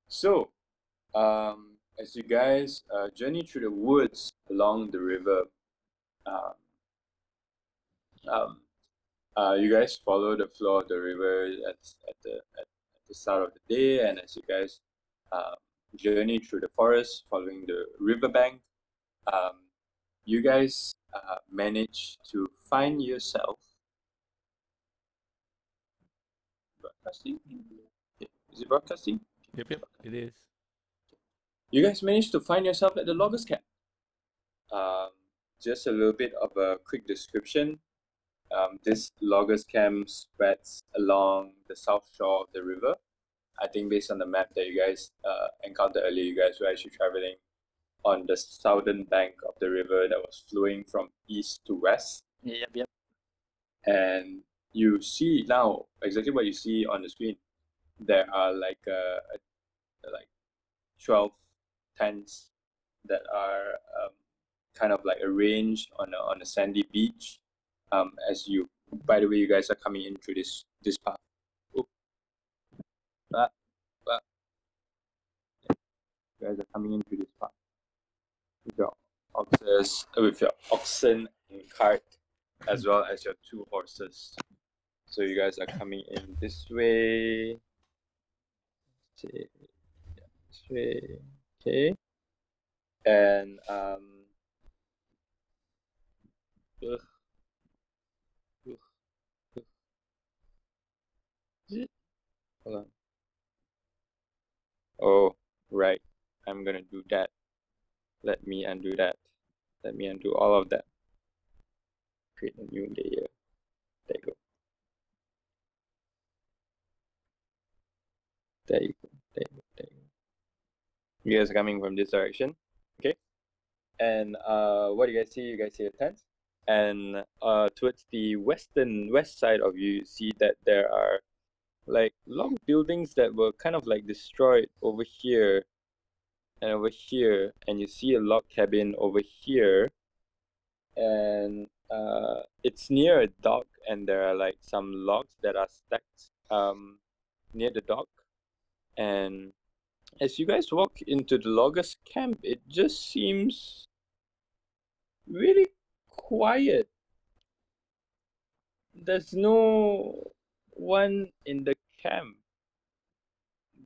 So, as you guys journey through the woods along the river, um, um, you guys follow the flow of the river at the start of the day, and as you guys um, journey through the forest following the riverbank, you guys manage to find yourself broadcasting. Is it broadcasting? Yep, it is. You guys managed to find yourself at the loggers camp. Just a little bit of a quick description. This loggers camp spreads along the south shore of the river. I think based on the map that you guys encountered earlier, you guys were actually traveling on the southern bank of the river that was flowing from east to west. Yep. And you see now exactly what you see on the screen. There are like 12 tents that are kind of like arranged on a sandy beach. As you, by the way, you guys are coming in through this path. You guys are coming in through this path with your oxen and cart, as well as your 2 horses. So you guys are coming in this way. This way. Okay. And hold on. Oh, right. I'm gonna do that. Let me undo that. Let me undo all of that. Create a new layer. There you go. There you go. There you go. There you go. You guys are coming from this direction. Okay. And what do you guys see? You guys see a tent. And towards the west side of you see that there are like log buildings that were kind of like destroyed over here and over here, and you see a log cabin over here, and it's near a dock, and there are like some logs that are stacked near the dock. And as you guys walk into the loggers camp, it just seems really quiet. There's no one in the camp.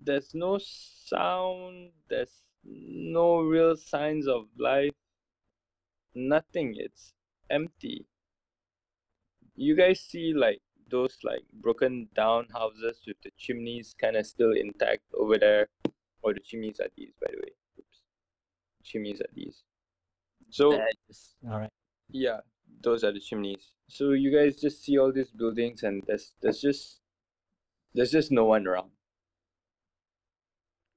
There's no sound. There's no real signs of life. Nothing. It's empty. You guys see like those like broken down houses with the chimneys kind of still intact over there. Or the chimneys are these, by the way. Oops. Chimneys are these. So all right. Yeah, those are the chimneys. So you guys just see all these buildings, and there's just no one around.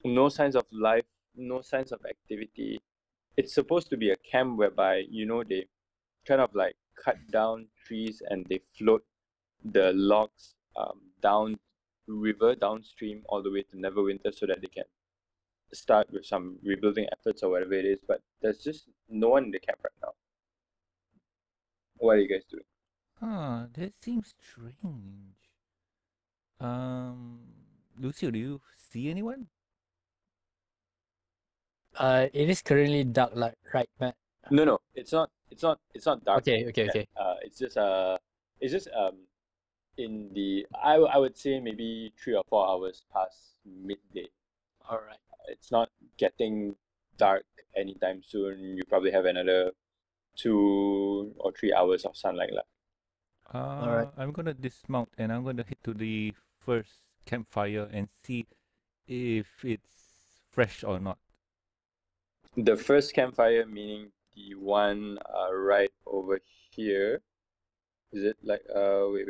No signs of life, no signs of activity. It's supposed to be a camp whereby, they kind of like cut down trees and they float the logs down river, downstream, all the way to Neverwinter so that they can start with some rebuilding efforts or whatever it is. But there's just no one in the camp right now. What are you guys doing? That seems strange. Lucio, do you see anyone? It is currently dark, like right, Matt? No, it's not dark. Okay. It's just in the I would say maybe 3 or 4 hours past midday. All right. It's not getting dark anytime soon. You probably have another 2 or 3 hours of sunlight left. Alright. I'm gonna dismount and I'm gonna head to the first campfire and see if it's fresh or not. The first campfire, meaning the one right over here. Is it like wait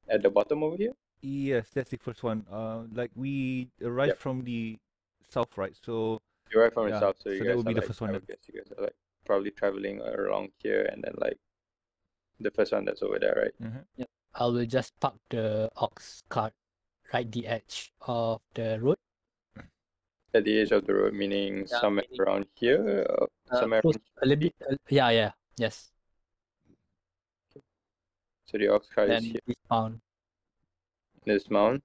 at the bottom over here? Yes, that's the first one. Like we arrived from the south, right? So you're right from the yeah, south, so so you that guys would are be the like, first one I then. would guess you guys are like probably traveling along here, and then like the first one that's over there, right? Yep. I will just park the ox cart right the edge of the road. At the edge of the road, meaning Yeah, somewhere around here, or somewhere close, around a little bit. Yeah. Yes. so the ox cart is Then here. dismount. This mount.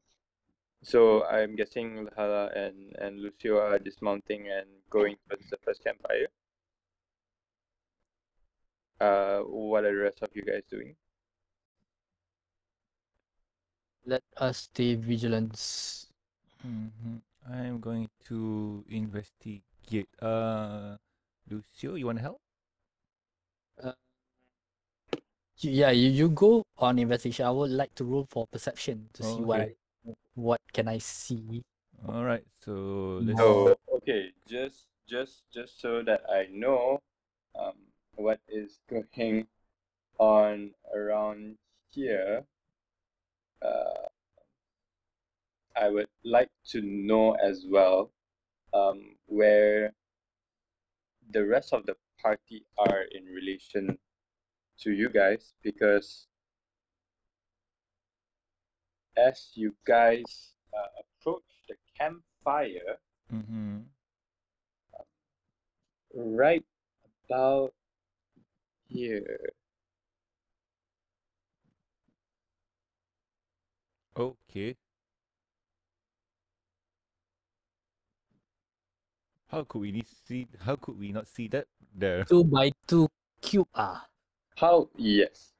So I'm guessing Lehala and Lucio are dismounting and going towards the first campfire. What are the rest of you guys doing? Let us stay vigilant. I'm going to investigate. Lucio, you want to help? Yeah, you go on investigation. I would like to roll for perception to see Okay. what can I see. All right. So let's. So okay, just so that I know, what is going on around here. I would like to know as well, where the rest of the party are in relation to you guys, because as you guys approach the campfire, right about here. Okay. How could we see? How could we not see that there? 2x2 cube. Yes,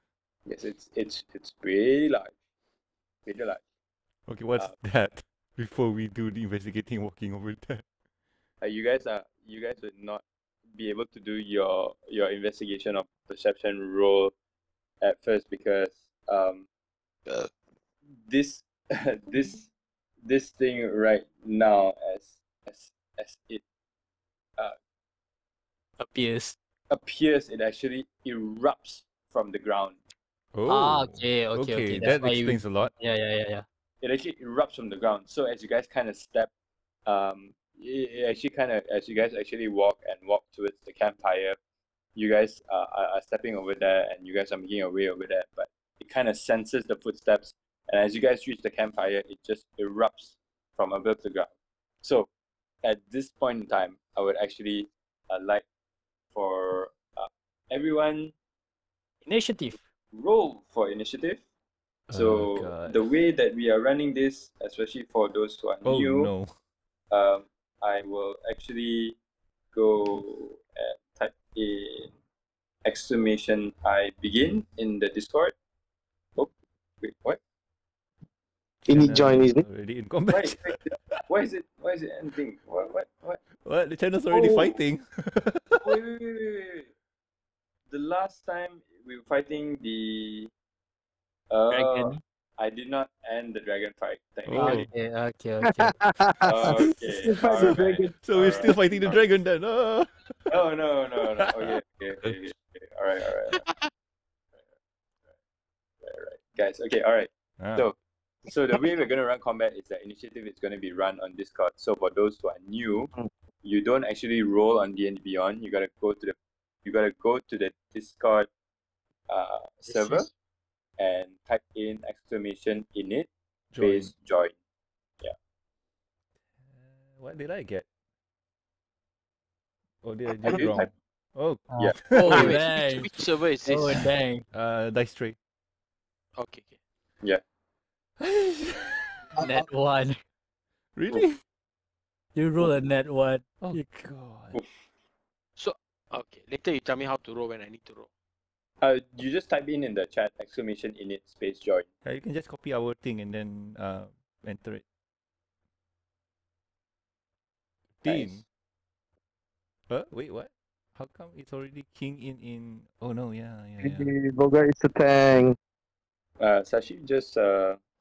it's pretty large, pretty large. Okay, what's that? Before we do the investigating, walking over there. You guys would not be able to do your investigation or perception roll at first, because this this thing right now, as it Appears. it actually erupts from the ground. Oh. Okay. That's That why explains a lot. Yeah. It actually erupts from the ground. So as you guys kind of step, it actually kind of, as you guys actually walk towards the campfire, you guys are stepping over there, and you guys are making your way over there. But it kind of senses the footsteps, and as you guys reach the campfire, it just erupts from above the ground. So at this point in time, I would actually like for everyone Initiative. roll for initiative. So God. the way that we are running this, especially for those who are Oh new, no. I will actually go and type in exclamation I begin in the Discord. Oh, wait, what? You need join, isn't it? Already in combat. Why is it ending? What? What? The channel's already fighting. Wait. The last time we were fighting the Dragon. I did not end the dragon fight Oh. technically. Okay. Okay. Fight the dragon. So we're still fighting the dragon then. No. Okay. All right. Guys, okay, all right. So the way we're going to run combat is that initiative is going to be run on Discord. So for those who are new, you don't actually roll on D&D Beyond. You got to go to the Discord server and type in exclamation init space join. Yeah. What did I get? Oh, did I do it wrong? Oh, yeah. Oh, Wait, dang. which server is this? Oh, dang. Dice Tray. Okay. Yeah. Net 1. Really? You roll a net 1. Oh god. So, okay. Later you tell me how to roll when I need to roll. You just type in the chat exclamation init space join. You can just copy our thing and then enter it. Nice. Wait, what? How come it's already king in? Oh no, yeah. Borguts is a tank. Sashi, just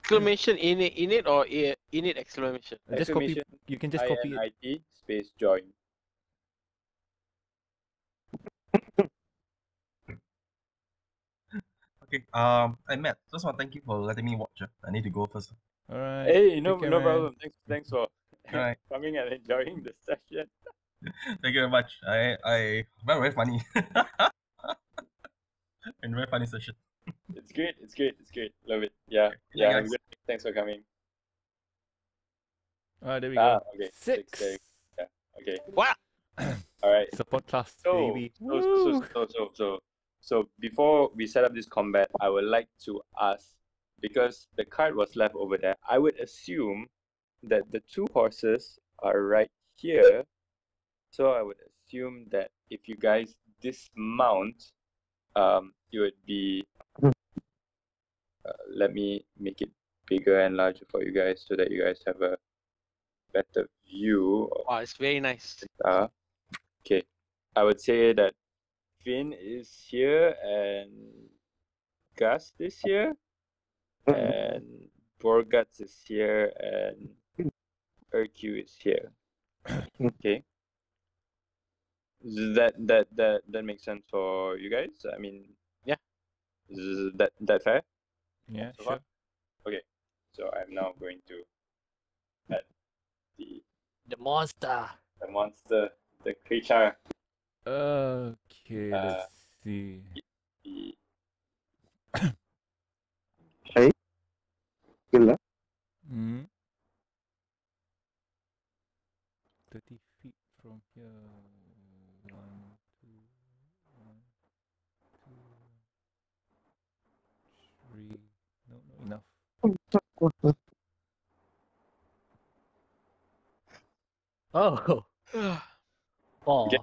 Exclamation init or init exclamation? Just copy. You can just copy it. INIT space join. Okay. I met. Just want to thank you for letting me watch. I need to go first. All right. Hey, no Take care, man. problem. Thanks for Alright. coming and enjoying the session. Thank you very much. I very funny. And very funny session. It's great. Love it. Yeah. Yeah, Good. Thanks for coming. There we go. Okay. 6. Yeah. Okay. What? All right. Support class, So, baby. so before we set up this combat, I would like to ask, because the card was left over there, I would assume that the two horses are right here. So I would assume that if you guys dismount, it would be. Let me make it bigger and larger for you guys so that you guys have a better view of Wow, it's very nice. okay. I would say that Finn is here and Gust is here and Borguts is here and Erquinal is here. Okay. That makes sense for you guys? I mean, Yeah. Is that fair? Yeah, So far? sure. Okay. So I'm now going to add the monster. monster, the creature, Okay, Uh, let's see. the Good luck. Hmm. 30 feet from here. 1, 2, 1, 2, 3. No, not enough. Oh, four. Okay.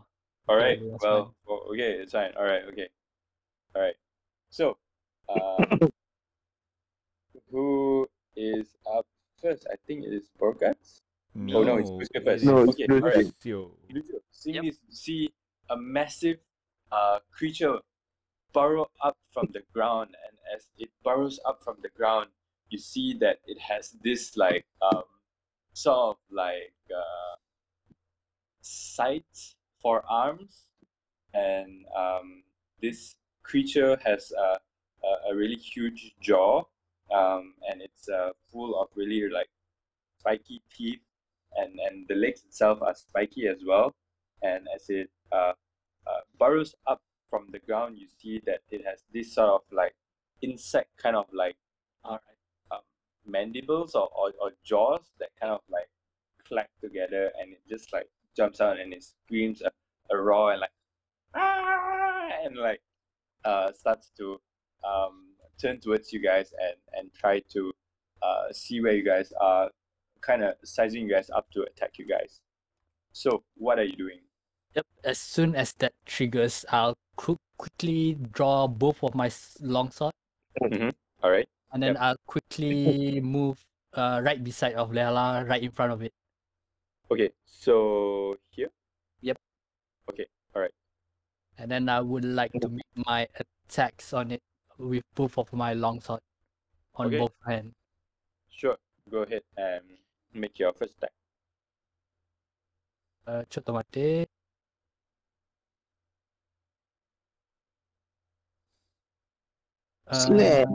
All right. Okay, that's Well, okay, it's fine. All right. Okay. All right. So, who is up first? I think it is Borguts. No, Oh no, it's Lucio first. No, it's Okay. Lucio. All right. Lucio. Lucio, seeing Yep. this, you see a massive creature burrow up from the ground, and as it burrows up from the ground, you see that it has this like sort of like sights for arms, and this creature has a really huge jaw, and it's full of really like spiky teeth, and the legs itself are spiky as well. And as it burrows up from the ground, you see that it has this sort of like insect kind of like mandibles or jaws that kind of like clack together, and it just like jumps out and it screams a roar and like and like starts to turn towards you guys and try to see where you guys are, kind of sizing you guys up to attack you guys. So what are you doing? Yep. As soon as that triggers, I'll quickly draw both of my longsword, All right. and then Yep. I'll quickly move right beside of Lehala, right in front of it. Okay. So here. Yep. Okay. All right. And then I would like to make my attacks on it with both of my longsword on Okay. both hands. Sure. Go ahead and make your first attack. Cepat mati. Slam.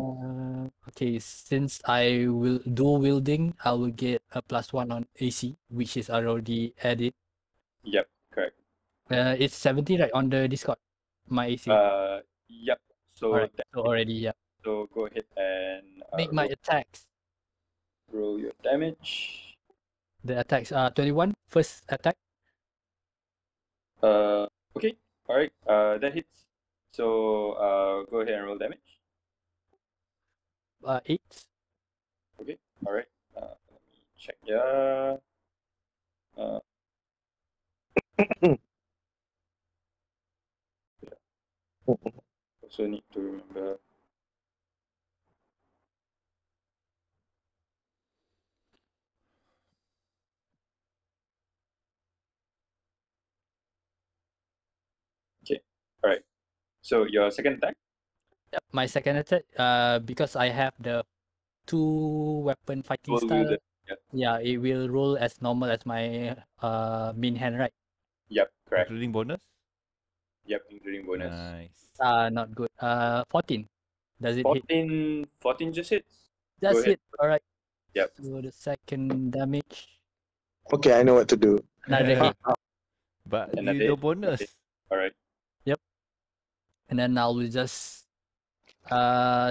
Okay, since I will dual wielding, I will get a +1 on AC, which is already added. Yep. Correct. It's 70 right on the Discord. My AC. Yep. So Alright, that, so already, yeah. so go ahead and Make my attacks. roll your damage. The attacks are 21. First attack. Okay. All right. That hits. So go ahead and roll damage. 8. Okay. All right. Let me check. Yeah. Also need to remember. Okay. All right. So your second attack. Yep, my second attack. Because I have the 2 weapon fighting Dual style. wielder. Yep. Yeah, it will roll as normal as my main hand, right? Yep. Correct. Including bonus? Yep. Including bonus. Nice. Not good. 14. Does it hit? 14 just hits. Just ahead. hit. Alright. Yep. So the second damage. Okay, I know what to do. Another hit. But Another you no hit. bonus. All right. And then I will just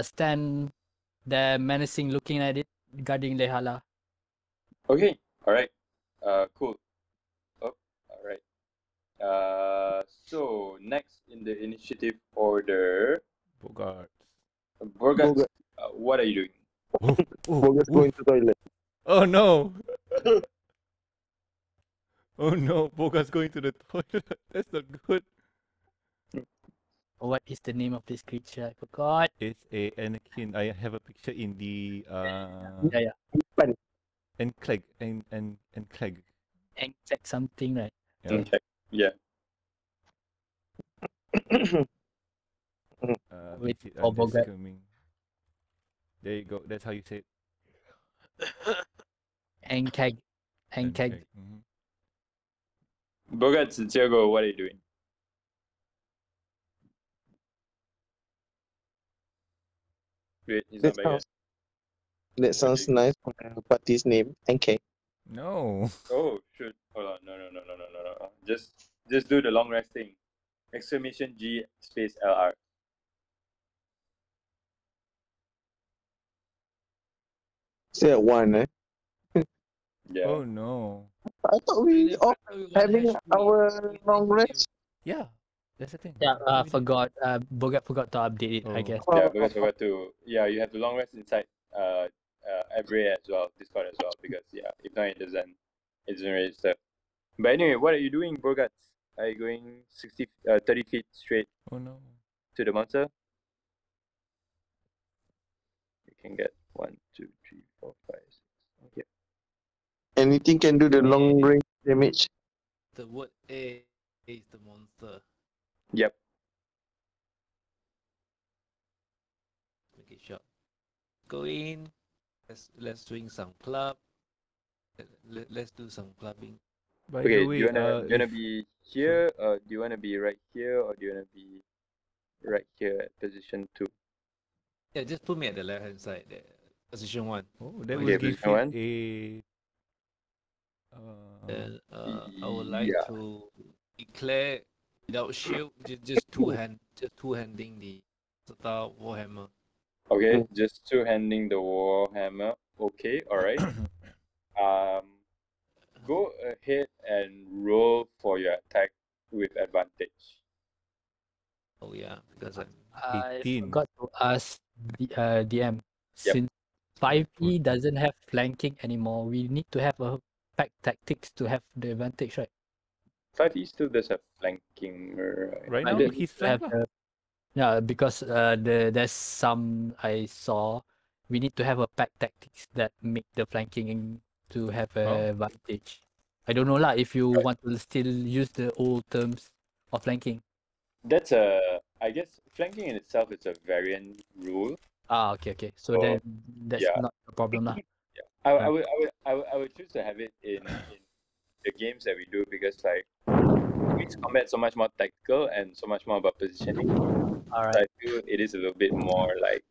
stand there menacing looking at it, guarding Lehala. Okay. All right. Cool. Oh. All right. So next in the initiative order, Borguts. Borguts, Borguts. what are you doing? Oh, Bogus going to toilet. oh no! Oh no, Boga's going to the toilet. That's not good. What is the name of this creature? I forgot. It's a Anakin. I have a picture in the Yeah. and Clegg and Clegg. Exact something, right? Yeah. Okay. Yeah. Wait Visit for undead Borgut. coming. There you go. That's how you say it. Ankeg. Ankeg. Mhm. Borguts, it's your go. What are you doing? Wait, he's not That back yet. sounds, that sounds nice. Party's name. Okay. No. Oh, shoot. Hold on. No. Just do the long rest thing. Exclamation G space LR. Say at one, eh? Yeah. Oh no. I thought we all having our long rest. Yeah. That's the thing. Yeah, We did. forgot. Borgut forgot to update it, I Oh. guess. Yeah, because forgot to. Yeah, you have to long rest inside every as well, Discord as well, because yeah, if not it doesn't register. But anyway, what are you doing, Borguts? Are you going 30 feet straight Oh no. to the monster? You can get 1, 2, 3, 4, 5, 6. Okay. Anything can do the long range damage. The word A is the monster. Yep. Make it short. Go in. Let's swing some club. Let's do some clubbing. By Okay, the do way, you wanna if be here, or do you wanna be right here, or do you wanna be right here at position 2? Yeah, just put me at the left hand side there. Position 1. oh, that Okay, will Okay, give position it 1. a Then I would like Yeah. to declare without shield, just two-handing the Star Warhammer. Okay, just two-handing the warhammer. Okay, alright. Go ahead and roll for your attack with advantage. Oh yeah, because I'm I 18. forgot to ask the DM. Yep. Since 5e doesn't have flanking anymore, we need to have a pack tactics to have the advantage, right? 5e still does have flanking, Right But now, we need he's to have flank lah. yeah, because there's some I saw. We need to have a pack tactics that make the flanking to have a advantage. I don't know lah if you Right. want to still use the old terms of flanking. That's I guess flanking in itself is a variant rule. Ah, okay. So So, then that's yeah. not a problem lah. Yeah. I would choose to have it in the games that we do, because like it makes combat so much more tactical and so much more about positioning. So Alright. I feel it is a little bit more like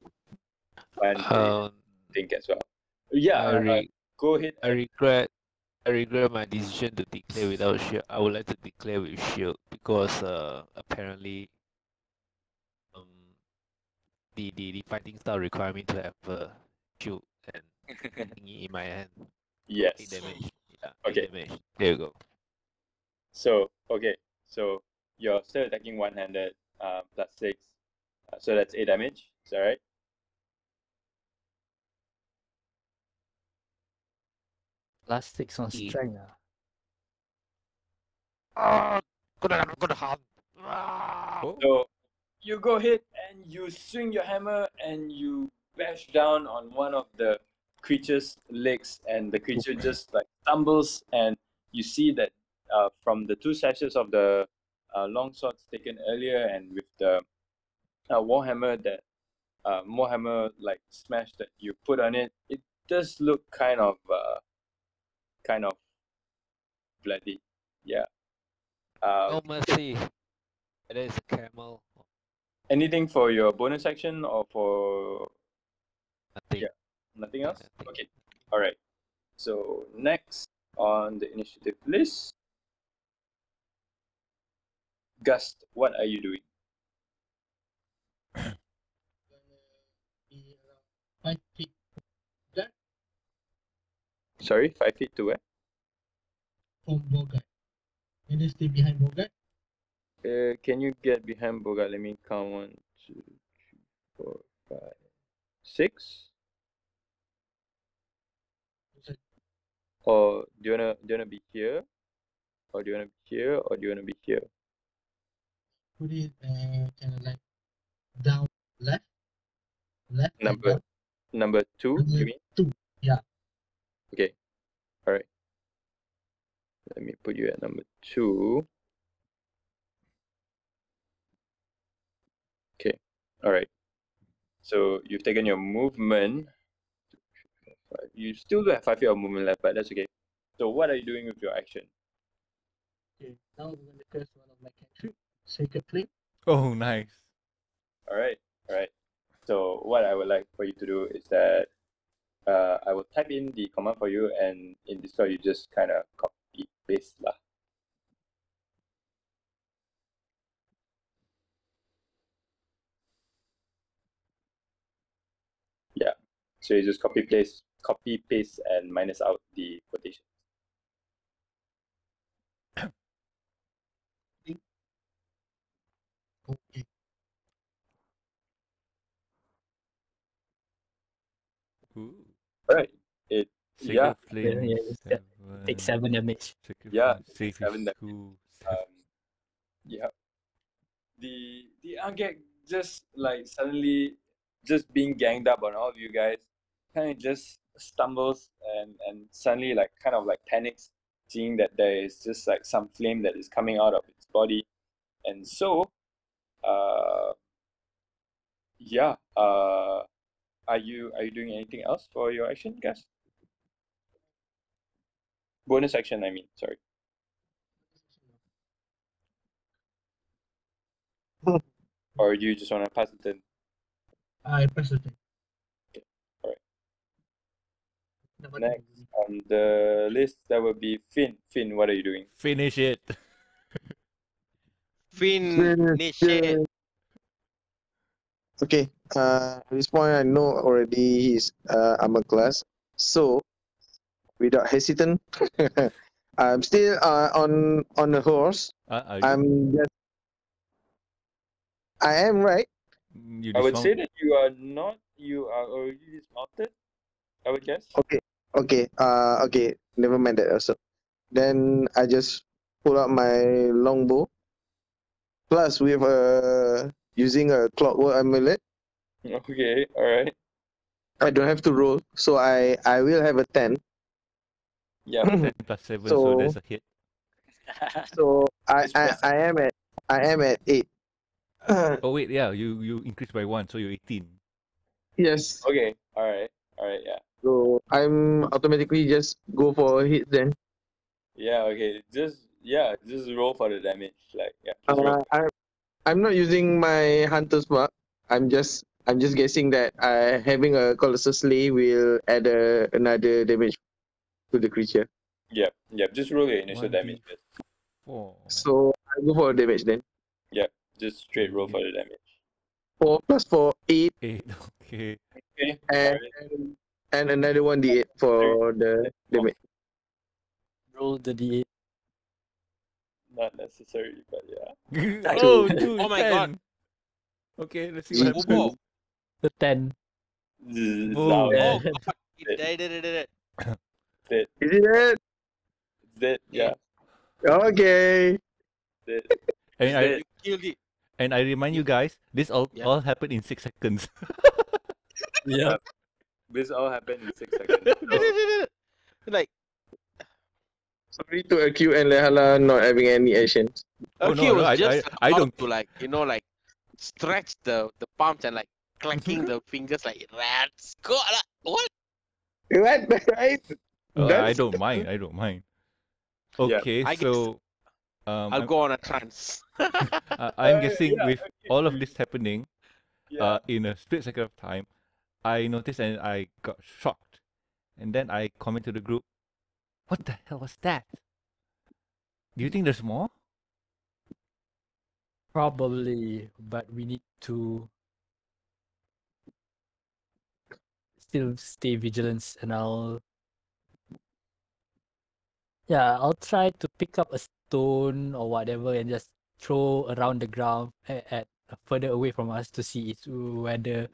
fun to think as well. Yeah, go ahead. I regret my decision to declare without shield. I would like to declare with shield because apparently the fighting style require me to have a shield and thingy in my hand. Yes. 8 damage. Yeah, Okay. 8 damage. There you go. So you're still attacking one-handed, plus 6. So that's 8 damage. Is that right? Plus 6 on Yeah. strength. I'm gonna hunt. Oh, So you go ahead and you swing your hammer and you bash down on one of the creature's legs, and the creature just like stumbles, and you see that from the 2 slashes of the long swords taken earlier, and with the warhammer like smash that you put on it, it does look kind of bloody. Yeah. No mercy. That is a camel. Anything for your bonus action, or for Nothing. Yeah. Nothing else? Nothing. Okay. Alright. So next on the initiative list, Gust, what are you doing? Be around 5 feet that Sorry, 5 feet to where? from Borgut. And then stay behind Borgut. Can you get behind Boga? Let me count 1, 2, 3, 4, 5, 6. Or do you wanna be here? Or do you wanna be here? Or do you wanna be here? Put it kind of like down left, and Number down. number 2, you Number mean? 2. Yeah. Okay. Alright. Let me put you at number 2. Okay. Alright. So you've taken your movement. You still do have 5 feet of movement left, but that's okay. So what are you doing with your action? Okay. Now I'm gonna cast one of my cantrip, Sacred Flame. Oh, nice. Alright. So what I would like for you to do is that I will type in the command for you, and in Discord you just kind of copy paste lah. Yeah. So you just copy paste, and minus out the quotation. Okay. Ooh. Alright. It Sacred yeah. Flame Yeah, take 7 damage. Sacred Yeah, Flame save take 7 is damage. 2. Yeah. The Angek just like suddenly just being ganged up on all of you guys kind of just stumbles and suddenly like kind of like panics, seeing that there is just like some flame that is coming out of its body. And so yeah, are you doing anything else for your action, guys? Bonus action, I mean, sorry. Or do you just want to pass the turn? I press the thing. Alright. Number Next 2. on the list, that would be Finn. Finn, what are you doing? Finish it. Finish it. Okay. At this point, I know already his armor class. So, without hesitant, I'm still on a horse. Are you? I'm just. I am right. You I would dismount. say that you are not. You are already dismounted, I would guess. Okay. Okay. Never mind that also. Then I just pull out my longbow. Plus, with using a clockwork amulet, Okay, alright. I don't have to roll, so I will have a 10. Yeah. 10 plus 7, so So- there's a hit. So I It's plus- I am at 8. Oh wait, yeah, you increased by 1, so you're 18. Yes. Okay, alright, yeah. So I'm automatically just go for a hit then. Yeah, okay. Just roll for the damage. Like just roll. I'm not using my hunter's mark. I'm just guessing that having a colossal slay will add another damage to the creature. Yep. Just roll your initial 1d4. damage first. So I go for damage then. Just straight roll for the damage. 4 plus 4, 8, 8, okay. Okay. and Alright. and another 1d8 for the damage. Roll the D8. Not necessary, but yeah. Oh, dude, Oh my 10. god. Okay, let's see what happens. Bobo. The 10. Zzz, Boom. out. Yeah. Oh god. It did. Dead. Is it? Dead. Yeah. Okay. Dead. And I, Dead. You killed it. and I remind you guys, this all Yeah. all happened in 6 seconds. Yeah. This all happened in 6 seconds. So, Like Sorry to Q and Lehala not having any actions. Oh, he no, was I just I about don't- to like stretch the palms and like clanking the fingers like rats. God, what? What? Right? I That's- don't mind. I don't mind. Yeah. Okay, I guess so I'll go on a trance. I'm guessing yeah, with okay. all of this happening, Yeah. in a split second of time, I noticed and I got shocked, and then I comment to the group, "What the hell was that? Do you think there's more?" Probably, but we need to still stay vigilant, and I'll try to pick up a stone or whatever and just throw around the ground at further away from us to see whether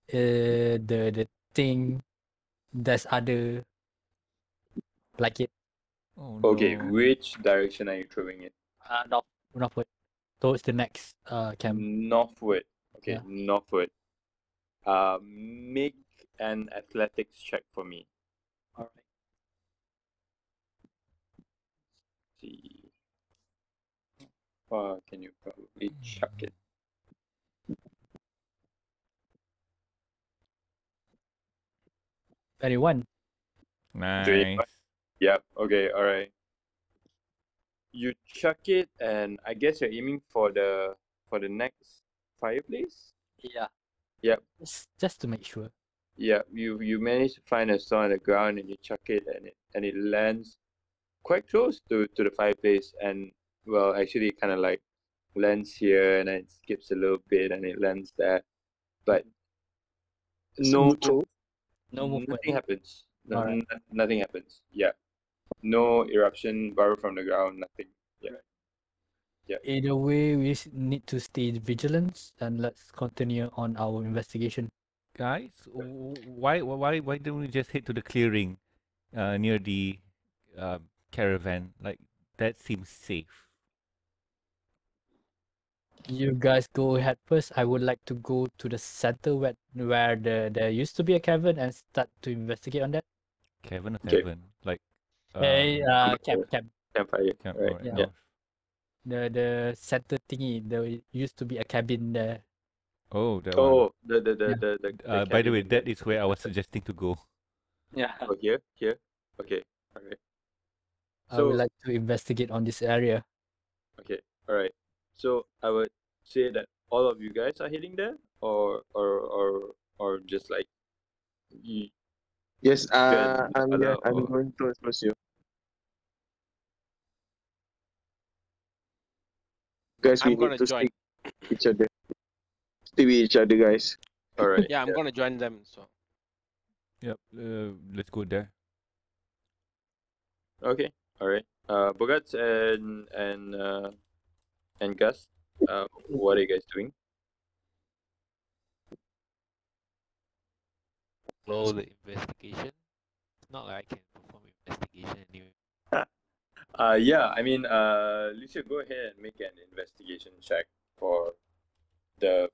the thing there's other Like it. Oh Okay, no. which direction are you throwing it? Northward. Towards the next camp. Northward. Okay, Yeah. northward. Make an athletics check for me. Alright. See. Can you probably chuck it? 21. Nice. Yep. Okay. All right. You chuck it, and I guess you're aiming for the next fireplace. Yeah. Yep. Just to make sure. Yeah. You manage to find a stone on the ground, and you chuck it, and it lands quite close to the fireplace, and well, actually, it kind of like lands here, and then it skips a little bit, and it lands there, but no, Neutral. No movement. nothing happens. Alright. Nothing happens. Yeah. No eruption, burrow from the ground, nothing. Yeah. Either way, we need to stay vigilant and let's continue on our investigation. Guys, why don't we just head to the clearing near the caravan? Like that seems safe. You guys go ahead first. I would like to go to the center where there used to be a cavern and start to investigate on that. Cavern or Okay. tavern? Like Hey, Campfire. camp. Campfire. camp Right. or Yeah. Yeah. The center thingy. There used to be a cabin there. Oh, that one. Oh, the By the way, cabin that is where I was suggesting to go. Yeah. Oh, here. Okay. All right. I would So like to investigate on this area. okay. All right. So I would say that all of you guys are heading there, or just like you. Yes, and I'm other, I'm or going towards Lucio. Guys, we I'm gonna need to join. stick each other. Stay with each other, guys. all right. Yeah, I'm gonna join them. So Yep. Let's go there. Okay. All right. Borguts and Gus. What are you guys doing? Roll the investigation. It's not like I can perform investigation anyway. Yeah. I mean, Lucio, go ahead and make an investigation check for the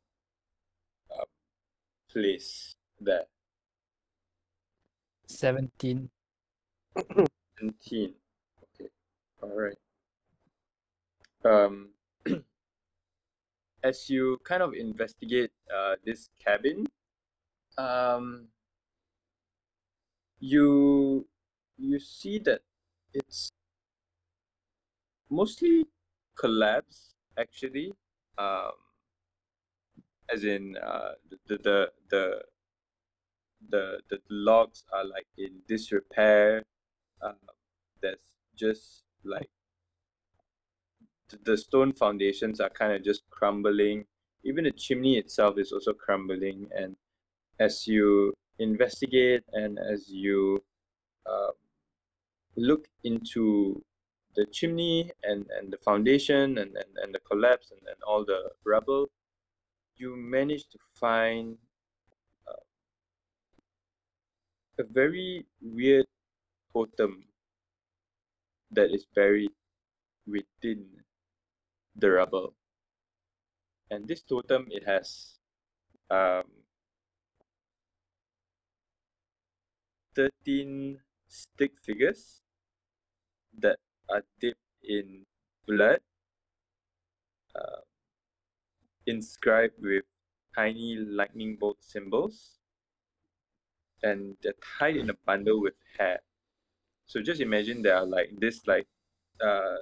place there. 17. 17. Okay. All right. Um, as you kind of investigate this cabin, you see that it's mostly collapsed, actually. As in the logs are like in disrepair. There's just like the stone foundations are kind of just crumbling. Even the chimney itself is also crumbling. And as you investigate and as you look into the chimney and the foundation and the collapse and all the rubble, you manage to find a very weird totem that is buried within the rubble. And this totem, it has 13 stick figures that are dipped in blood, inscribed with tiny lightning bolt symbols, and they're tied in a bundle with hair. So just imagine there are like this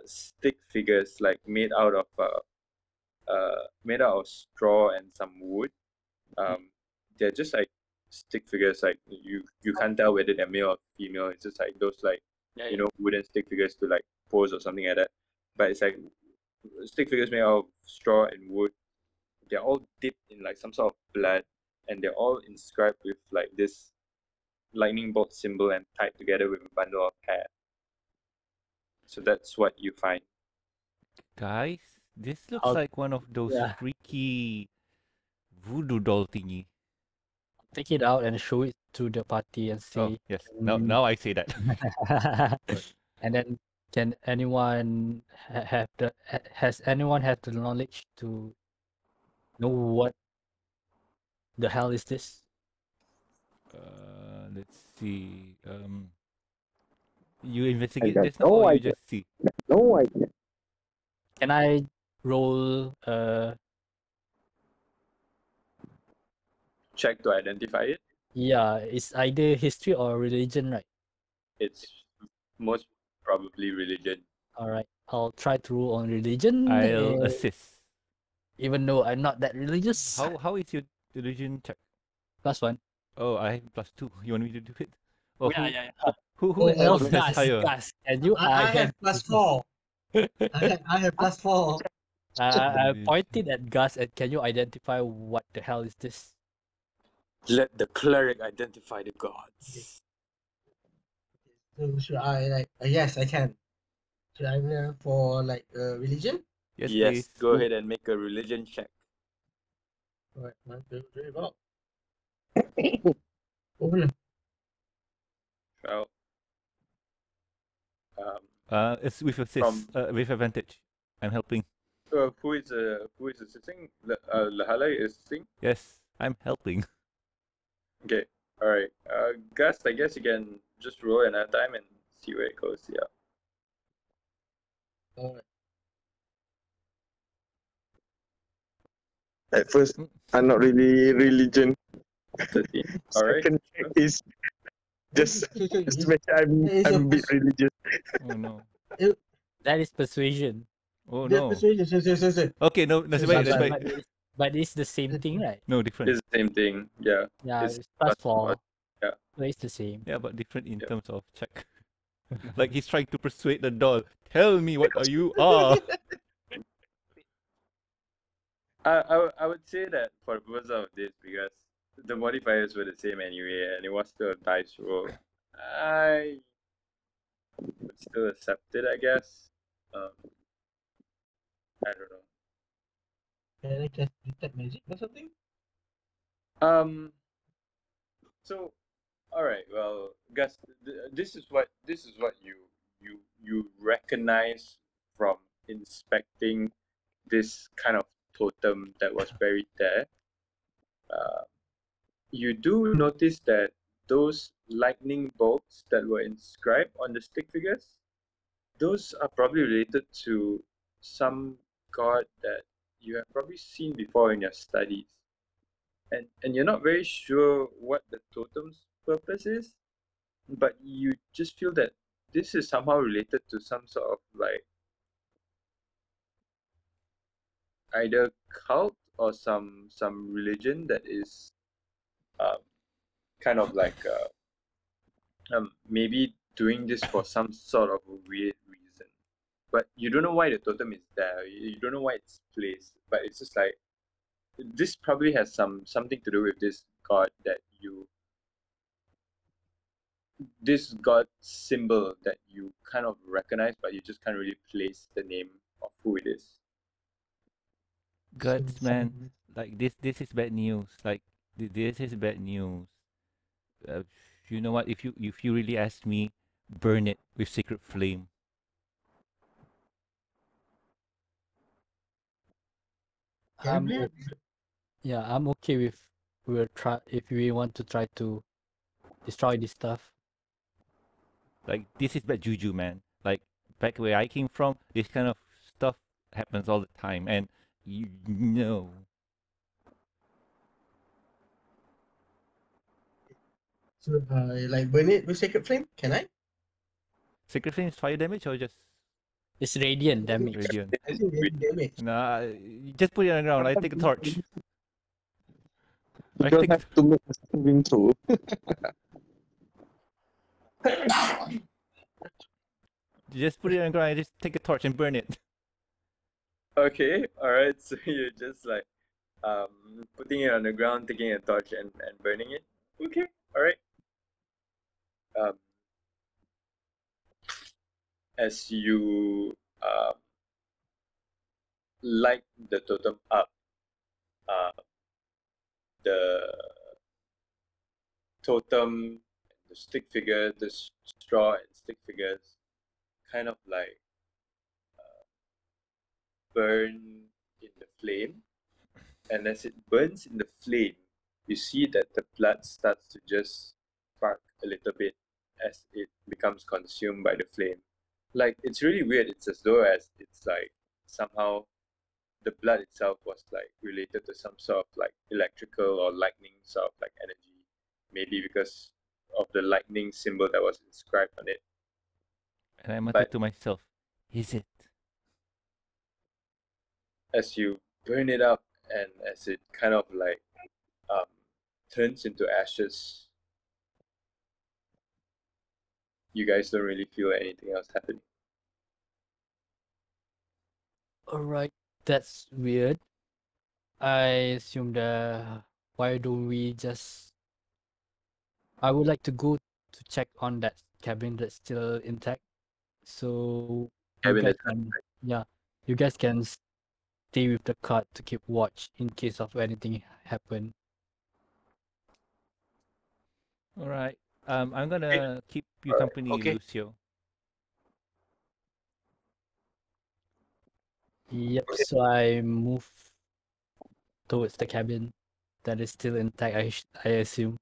stick figures like made out of straw and some wood. They're just like stick figures, like you can't tell whether they're male or female. It's just like those like wooden stick figures to like pose or something like that. But it's like stick figures made out of straw and wood. They're all dipped in like some sort of blood, and they're all inscribed with like this lightning bolt symbol and tied together with a bundle of hair. So that's what you find. Guys, this looks I'll- like one of those yeah. freaky voodoo doll thingy. take it out and show it to the party and Oh say, yes. Now I say that. and then can anyone has anyone had the knowledge to know what the hell is this? Let's see. You I investigate got this now, no or you idea. just see? No idea. Can I roll Check to identify it. yeah, it's either history or religion, right? It's most probably religion. Alright. I'll try to roll on religion, I'll assist. even though I'm not that religious. How is your religion check? +1. Oh, I have +2. You want me to do it? Oh, Oh, yeah. who Oh, else oh, has higher? Gus, and you I have +4. I have +4. I Religion. pointed at Gus and can you identify what the hell is this? Let the cleric identify the gods. So should I like? Yes, I can. Should I roll for like religion? Yes, Yes, please. go ahead and make a religion check. Alright, 1, 2, 3, go. Oh, Well, It's with assist. From- With advantage. I'm helping. who is assisting? Lehala is assisting. Yes, I'm helping. Okay, all right. Gust, I guess you can just roll another time and see where it goes. Yeah. alright. At first, I'm not really religion. 13. All right. Second check is just So make I'm Is your a bit religious. Oh no. That is persuasion. Oh the no. persuasion. So. Okay, no, that's So- right. so- That's so- right. But it's the same thing, right? No, different. It's the same thing. Yeah. Yeah, It's it's +4. yeah. So it's the same. Yeah, but different in Yep. terms of check. Like he's trying to persuade the doll. Tell me what are you are. I would say that for the purpose of this, because the modifiers were the same anyway, and it was still a dice roll, I would still accept it, I guess. I don't know. Can I cast detect magic or something? So, all right. Well, Gus, this is what you recognize from inspecting this kind of totem that was buried there. You do notice that those lightning bolts that were inscribed on the stick figures, those are probably related to some god that you have probably seen before in your studies. And you're not very sure what the totem's purpose is, but you just feel that this is somehow related to some sort of like either cult or some religion that is kind of like maybe doing this for some sort of a weird reason. But you don't know why the totem is there. You don't know why it's placed. But it's just like this probably has something to do with this god that this god symbol that you kind of recognize, but you just can't really place the name of who it is. Guts, So- man. Like this is bad news. Like this is bad news. You know what? If you really ask me, burn it with sacred flame. I'm Can I- Yeah, I'm okay with if we want to try to destroy this stuff. Like this is bad juju, man. Like back where I came from, this kind of stuff happens all the time, and you know. So like burn it with sacred flame? Can I? Sacred flame is fire damage or just It's radiant damage. radiant? I think they damage. Nah, you just put it on the ground. I take a torch. You I don't take have to make a saving throw. just put it on the ground. I just take a torch and burn it. Okay, alright, so you're just like putting it on the ground, taking a torch and burning it. Okay, alright. As you light the totem up, the totem, the stick figure, the straw and stick figures kind of like burn in the flame. And as it burns in the flame, you see that the blood starts to just spark a little bit as it becomes consumed by the flame. Like, it's really weird. It's as though it's like somehow the blood itself was like related to some sort of like electrical or lightning sort of like energy. Maybe because of the lightning symbol that was inscribed on it. And I muttered to myself, is it? As you burn it up and as it kind of like turns into ashes, you guys don't really feel anything else happening. Alright, that's weird. I assume why don't we just... I would like to go to check on that cabin that's still intact. So Cabin you guys is can, yeah, you guys can stay with the cart to keep watch in case of anything happen. All right. I'm gonna keep you company, Okay. Lucio. Yep, so I move towards the cabin that is still intact, I assume.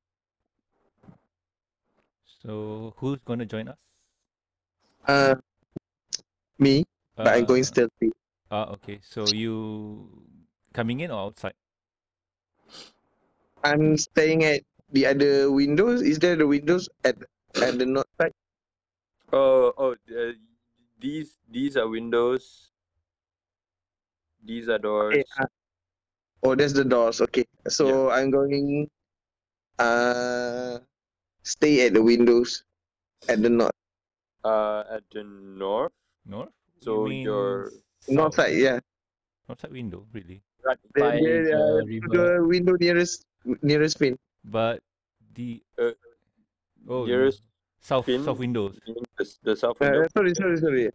So who's gonna join us? Me, but I'm going Uh, stealthy. okay. So you coming in or outside? I'm staying at the other windows. Is there the windows at the north side? These are windows. These are doors. Okay, oh, that's the doors. Okay, so I'm going stay at the windows at the north At the north. North? So you mean you're north south? side. Yeah, North side window, really? Right by the to river. the window nearest pin. But the nearest south pin, south windows. meaning the south window. Sorry.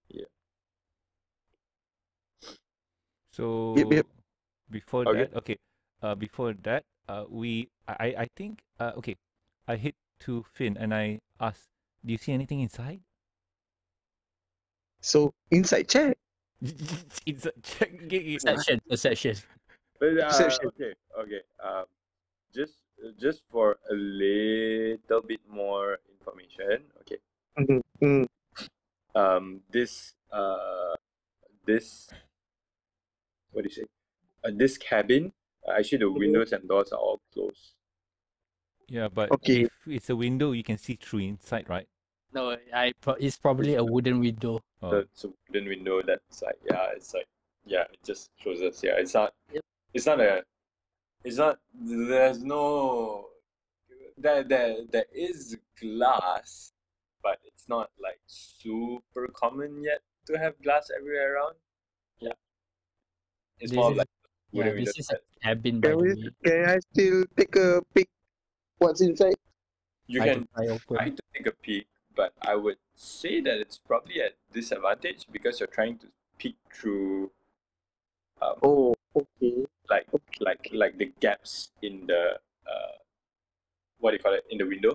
Yeah. So Yep. before Okay. that, okay. Before that, I think okay. I hit to Finn and I asked, "Do you see anything inside?" So inside check. Inside, check. Perception. But Perception. okay. Just for a little bit more information. Okay. This what do you say? This cabin. Actually, the windows and doors are all closed. Yeah, but Okay. if it's a window, you can see through inside, right? No, it's probably a wooden window. Oh. It's a wooden window that's like it just closes. Yeah, it's not. Yep. It's not a. It's not. There's no. There is glass, but it's not like super common yet to have glass everywhere around. Yeah. It's more like wooden windows. This is a cabin, by the way. Can I still take a peek? What's inside? You I can try open. try to take a peek, but I would say that it's probably at disadvantage because you're trying to peek through Oh, okay. like the gaps in the what do you call it, in the window.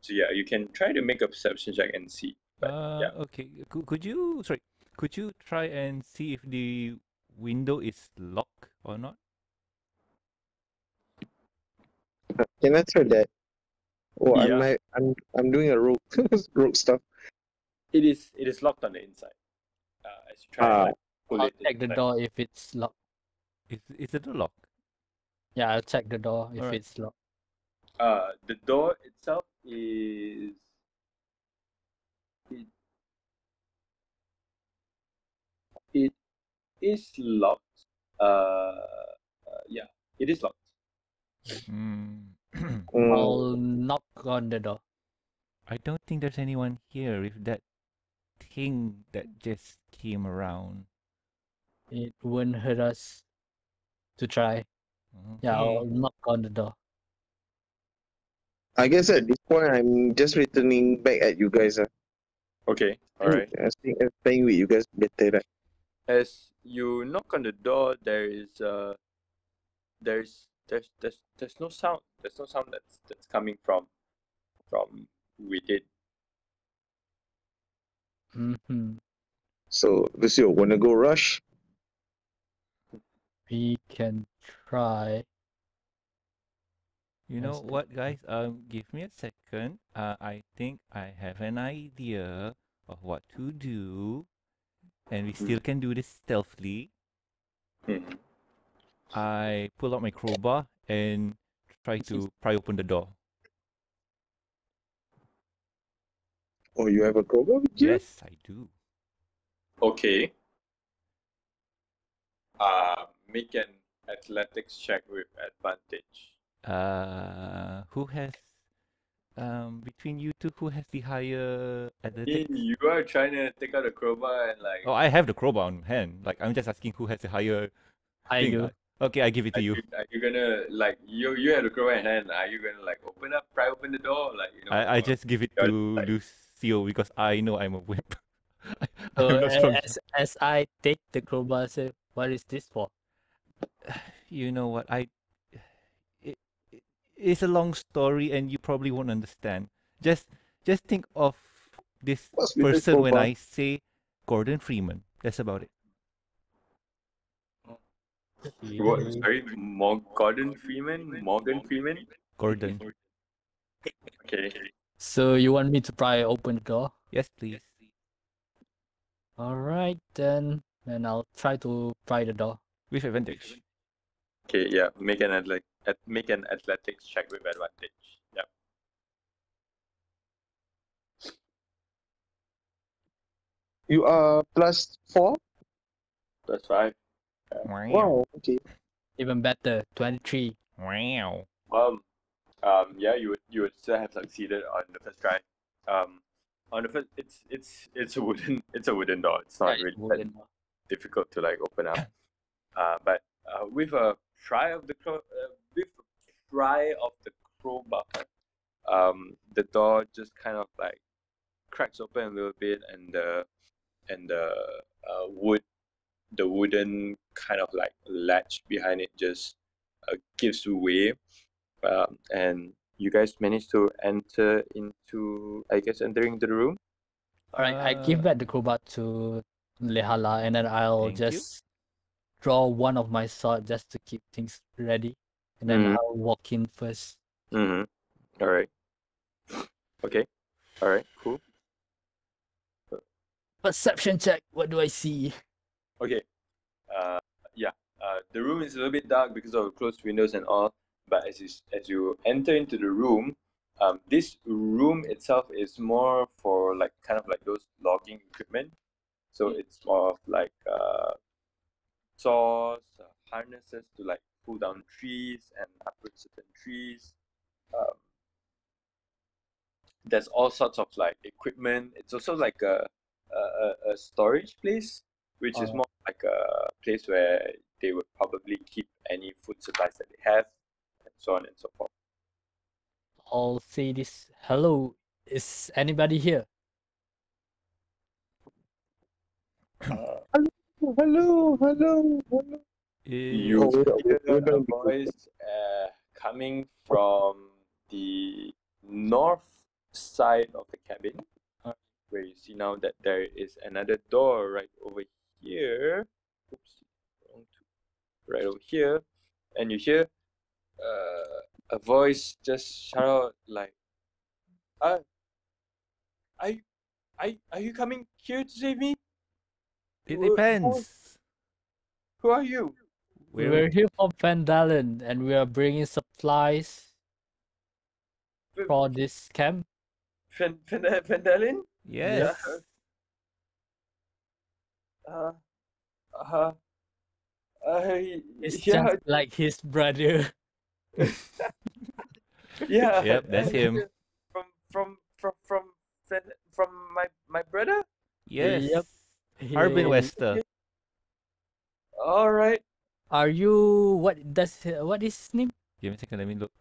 So yeah, you can try to make a perception check and see. But yeah, Okay. Could you try and see if the window is locked or not? Can I try that? Oh, Yeah. I'm doing a rogue rogue stuff. it is locked on the inside. As you try and like pull I'll it check the inside. door if it's locked. Is it locked? Yeah, I'll check the door if Alright. it's locked. The door itself is it is locked. Yeah, it is locked. Mm. I'll knock on the door. I don't think there's anyone here if that thing that just came around. It won't hurt us to try. Yeah, I'll knock on the door. I guess at this point I'm just returning back at you guys. Okay, all right. I think I'm playing with you guys better. Right? As you knock on the door, there's there's no sound. There's no sound that's coming from within. Mm-hmm. So Lucio, wanna go rush? We can try. You know Yes. what, guys? Give me a second. I think I have an idea of what to do, and we still can do this stealthily. Mhm. I pull out my crowbar and try to pry open the door. Oh, you have a crowbar with you? Yes, I do. Okay. Make an athletics check with advantage. Who has between you two, who has the higher athletics? You are trying to take out a crowbar and like. Oh, I have the crowbar on hand. Like, I'm just asking who has the higher I thing. do. Okay, I give it to Are you. you gonna like you have the crowbar in hand? Are you gonna like pry open the door, like you know? I just give it you're to like- Lucio because I know I'm a wimp. So I'm not strong. as I take the crowbar, I say, what is this for? You know what? It's a long story and you probably won't understand. Just think of this What's with the person when crowbar? I say Gordon Freeman. That's about it. What? Sorry, Gordon Freeman? Morgan Freeman? Gordon. Okay. So you want me to pry open the door? Yes, please. Alright then. And I'll try to pry the door. With advantage. Okay. Yeah. Make an athletics check with advantage. Yeah. You are +4? That's right. Wow, okay. Even better, 23. Wow. Yeah, you would still have succeeded on the first try. On the first, it's a wooden door. It's not really that difficult to like open up. But with a try of the crowbar, the door just kind of like cracks open a little bit, and the wooden kind of like latch behind it just gives way. And you guys managed to enter into, I guess, entering the room. Alright, I give back the crowbar to Lehala and then I'll Thank you. just draw one of my sword just to keep things ready. And then Mhm. I'll walk in first. Mm-hmm. All right. Okay. All right. Cool. Perception check, what do I see? Okay. Yeah. The room is a little bit dark because of closed windows and all. But as you enter into the room, this room itself is more for like kind of like those logging equipment. So it's more of like saws, harnesses to like pull down trees and uproot certain trees. There's all sorts of like equipment. It's also like a storage place, which is more like a place where they would probably keep any food supplies that they have, and so on and so forth. I'll say this. Hello, is anybody here? Hello. You Oh, hear we're a going to voice coming from the north side of the cabin, where you see now that there is another door right over here. Oops, wrong two. Right over here, and you hear a voice just shout out like, are you coming here to save me? It Who- depends. Who are you? We're here from Vandalen and we are bringing supplies for this camp. Vandalin? Yes. It's Yeah, just like his brother. yeah. Yep, that's him. From my brother. Yes. Yep. Harbin He- Wester. All right. Are you what is his name? Give me a second, let me look.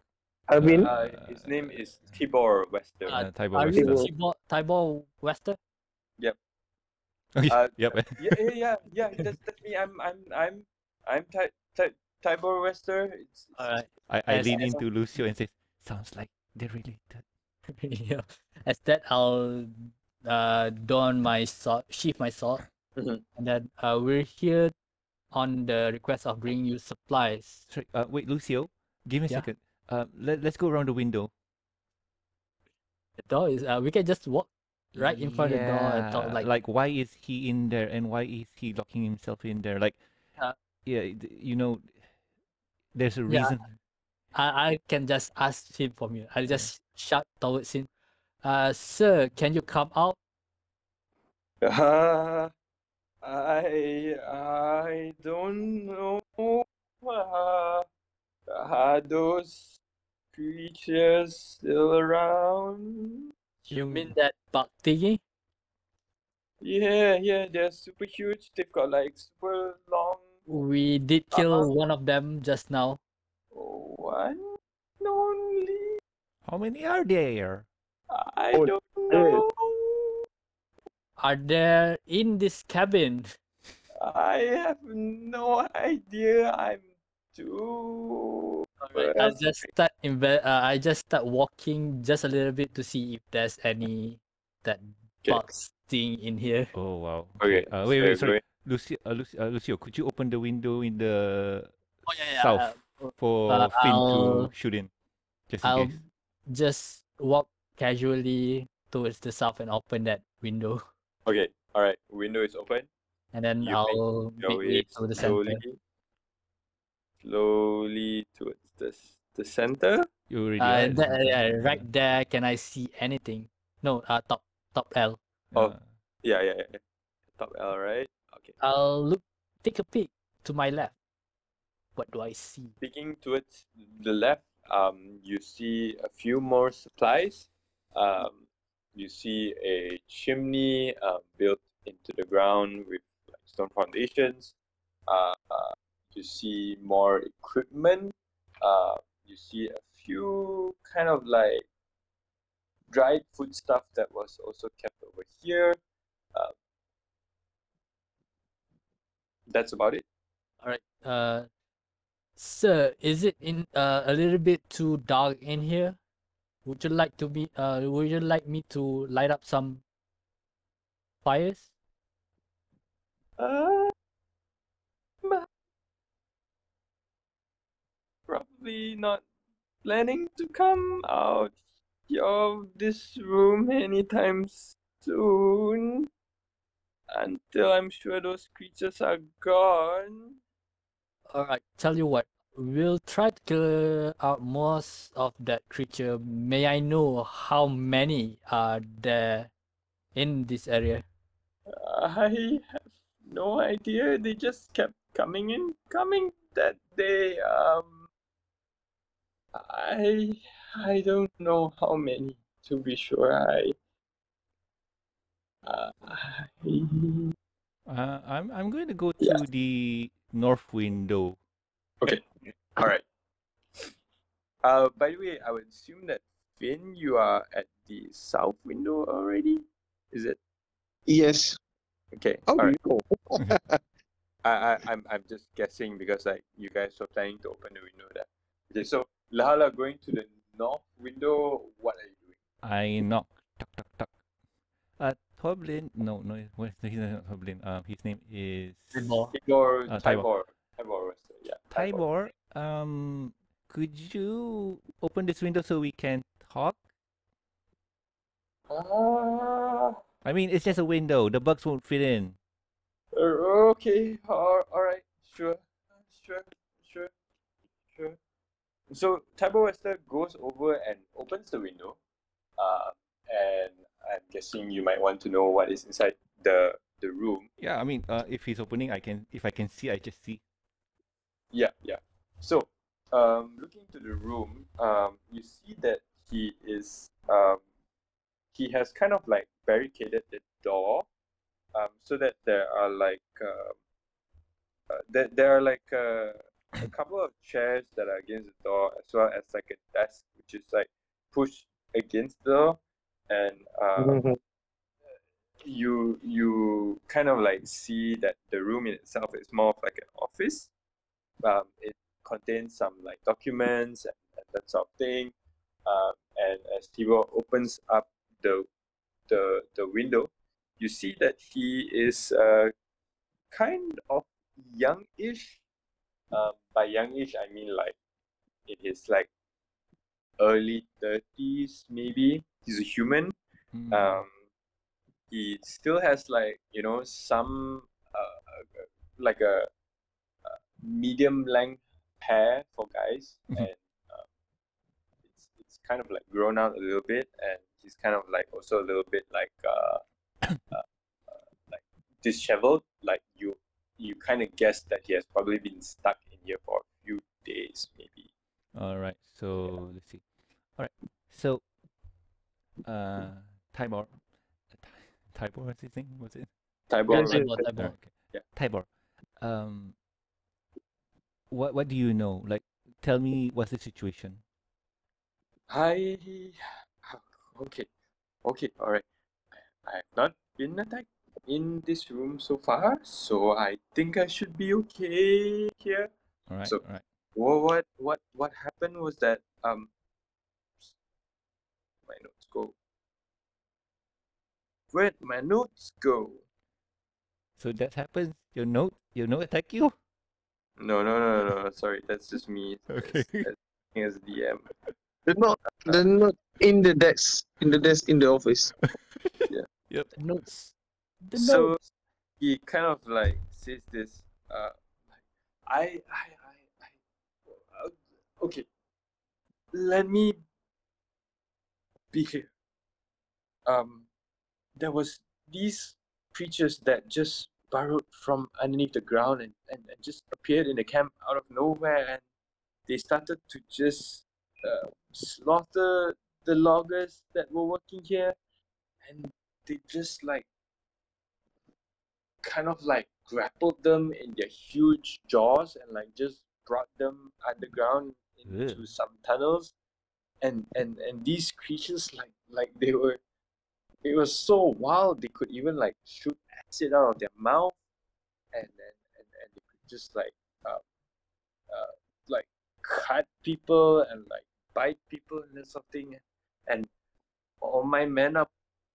Harbin? His name is Tibor Wester. Tybor Are Wester. you Tybor Wester? Yep. Okay, yep. Yeah. That's me. I'm Tybor Wester. Alright. I As lean into Lucio and says, "Sounds like they're related." yeah. As that, I'll don my sword, sheath my sword, Mhm. and then we're here on the request of bringing you supplies. Sorry, wait, Lucio, give me a Yeah. second. Let's go around the window. The door is we can just walk right in front of the door and talk Yeah, like why is he in there and why is he locking himself in there? Like, Uh, yeah, you know, there's a yeah. reason. I can just ask him from you. I'll Yeah. just shout towards him. Sir, can you come out? I don't know. Are those creatures still around? You mean that bug thingy? Yeah, they're super huge. They've got like super long. We did kill one of them just now. One only. How many are there? I Oh, don't shit. know. Are there in this cabin? I have no idea. I'm too. Alright, I'll just start I just start walking just a little bit to see if there's any that Okay. bug sting in here. Oh wow. Okay, Wait, so sorry. Lucio, could you open the window in the Oh yeah, south for Finn to I'll shoot in, just in I'll case? just walk casually towards the south and open that window, okay, all right. Window is open. and then You make I'll your make way way to the center. slowly towards the center. You already are at the center. Yeah, right there. Can I see anything? No, top L. Oh. Yeah. Top L, right? Okay. I'll take a peek to my left. What do I see? Peeking towards the left, you see a few more supplies. You see a chimney built into the ground with like stone foundations. You see more equipment. You see a few kind of like dried food stuff that was also kept over here. That's about it. All right. Sir, is it in a little bit too dark in here? Would you like to be would you like me to light up some fires? Probably not planning to come out of this room anytime soon. Until I'm sure those creatures are gone. Alright, tell you what, we'll try to clear out most of that creature. May I know how many are there in this area? I have no idea. They just kept coming that day. I don't know how many, to be sure. I'm going to go Yeah. to the north window. Okay. All right. By the way, I would assume that Finn, you are at the south window already. Is it? Yes. Okay. How All do right. you know? I'm just guessing because like you guys were planning to open the window there. Okay, so Lehala going to the north window. What are you doing? I knock. Tuck. Toblin. No, he's not Toblin. His name is Tybor. Tybor. Tybor Wester. Yeah. Tybor. Could you open this window so we can talk? I mean, it's just a window. The bugs won't fit in. Okay. All right. Sure. So Tybor Wester goes over and opens the window. And I'm guessing you might want to know what is inside the room. Yeah, I mean, if he's opening, if I can see, I just see. Yeah. So, looking to the room, you see that he has kind of like barricaded the door, so that there are like a couple of chairs that are against the door, as well as like a desk which is like pushed against the door, and you kind of like see that the room in itself is more of like an office. contains some like documents and that sort of thing. And as Tibor opens up the window, you see that he is kind of youngish. By youngish, I mean like in his like early 30s, maybe. He's a human. Mm. He still has like some like a medium length hair for guys, Mhm. and it's kind of like grown out a little bit, and he's kind of like also a little bit like like disheveled. Like you kind of guess that he has probably been stuck in here for a few days, maybe. All right. So let's see. All right. So Tibor, Tibor, what's his name? What's it? Tibor, Yes, right? yes, Tibor, yes. All Tibor. right. Okay. Yeah. Tibor. What do you know? Like, tell me what's the situation. I okay, all right. I have not been attacked in this room so far, so I think I should be okay here. All right. So All right. what happened was that my notes go. Where'd my notes go? So that happens. Your note attack you. No. Sorry, that's just me. Okay. That's me as DM. They're not in the desk. In the office. Yep. The notes. The So notes. he kind of like says this. I okay. Let me be here. There was these creatures that just burrowed from underneath the ground and just appeared in the camp out of nowhere, and they started to just slaughter the loggers that were working here, and they just like kind of like grappled them in their huge jaws and like just brought them underground into Ugh. some tunnels, and these creatures like they were, it was so wild, they could even like shoot acid out of their mouth, and they could just like cut people and like bite people and something, and all my men are